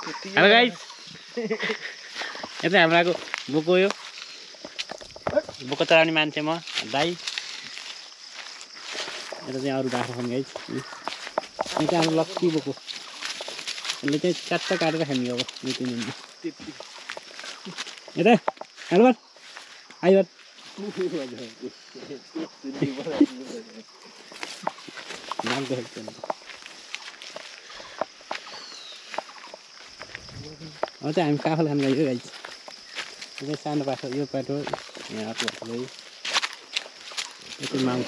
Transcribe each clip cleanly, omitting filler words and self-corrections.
hello guys यता हाम्रो बुको यो बुको चलाउने मान्छे म दाइ यता चाहिँ अरू बाख्रा छन् गाइस यो चाहिँ हाम्रो लक्की बुको यसले चाहिँ चाट्ट काटेर खाने अब यता हेलो बट आइ बट नाम देख्छ अब चाहिँ हामी काफल खान गयो गाइस यो चाहिँ सानो बाटो यो बाटो यहाँ आएको गयो यो चाहिँ माउ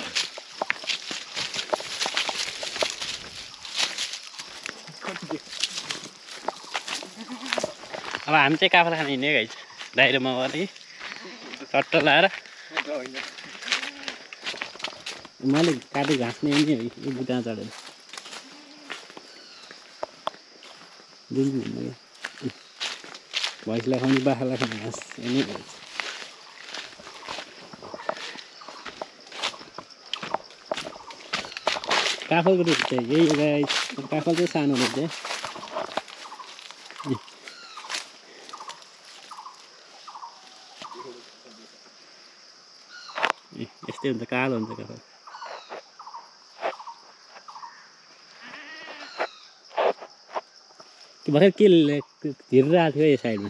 अब हामी चाहिँ काफल खान हिँड्यो गाइस दाइरोमा अलिक चट्ट लाएर मैले काटे घाँस नै नि यो बुट्टामा चढेर दिन्छु भन्नु भैँसीलाई खुवाउने बाख्रालाई खाने घाँस यही नै भन्छ काफलको रुख चाहिँ यही गाइस काफल चाहिँ सानो रुख चाहिँ यस्तै हुन्छ कालो हुन्छ काफल भर्खर के झिरिरहेको थियो यो साइडमा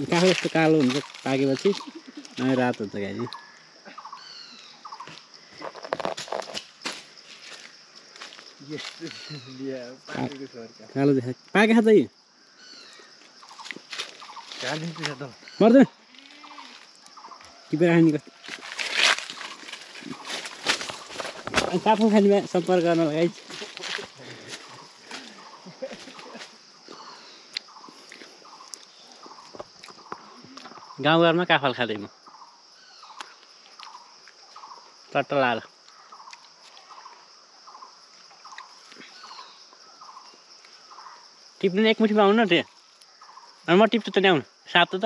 काफल यस्तो कालो हुन्छ पाकेपछि अनि रातो हुन्छ गाई कालो देखा पाके खा चाहिँ मर्दैन टिपेर खाने काफल खानेमा सम्पर्क गर्न गाइस गाउँघरमा काफल खाँदै म चट्ट लाएर टिप्नु एकमुठीमा आउनु न त्यो अनि म टिप्छु त नि आउनु सातो त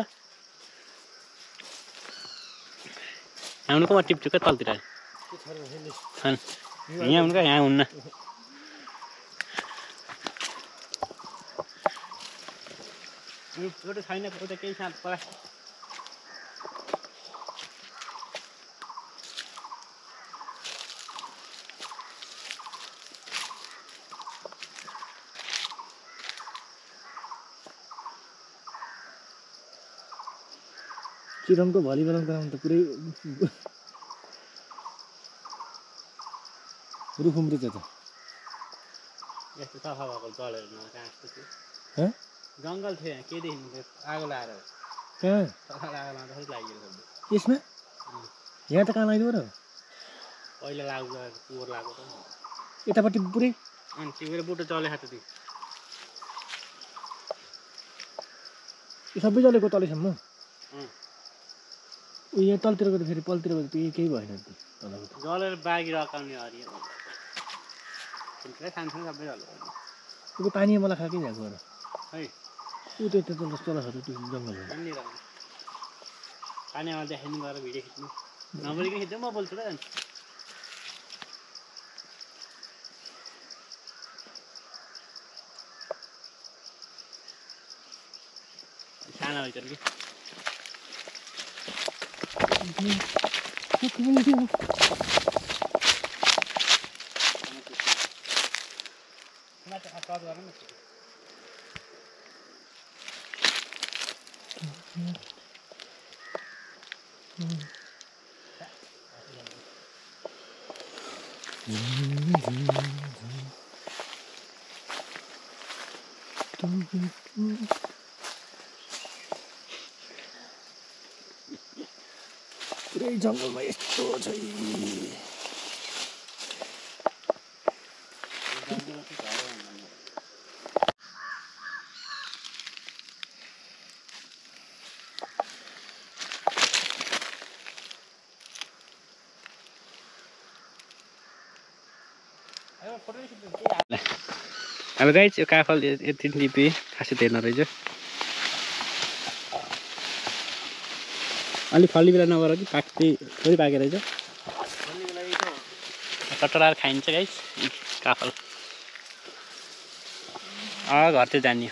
आउनुको म टिप्छु क्या तलतिर यहाँ आउनु क्या यहाँ हुन्न एउटा छैन उता केही साथ परा चिरङको भलिबल ग्राउन्ड त पुरै रुख उम्रिन्छ त यस्तो सफा भएको जलहरू जङ्गल थियो यहाँ के देखिनु आगो लाएर कहाँ आगो लाउँदाखेरि लागिएको यसमा यहाँ त कहाँ लाग्यो र पहिला लाग्यो पोहोर लाग्यो त यतापट्टि पुरै अनि तिम्रो बुटो जले खाएको थियो यो सबै जलेको तलैसम्म यहाँ तलतिरको त फेरि पलतिरको त केही भएन जलेर बागी रकाउने हरियो सानसानो सबै जल्यो त्यो पानी मलाई खाएकै भएको र है ऊ त्यो तल छ त्यो जङ्गल पानीमा देखाइदिनु गएर भिडियो खिच्नु नबोलिकन खिच्नु म बोल्छु र सानो भइसक्यो कि पुरै जङ्गलमा यस्तो छ अब गाइस यो काफल यति टिपी खासै थिएन रहेछ अलि फल्ली बेला नगर कि पाक्दै थोरै पाकेर रहेछ टटराएर खाइन्छ गाइस काफल घरतिर जाने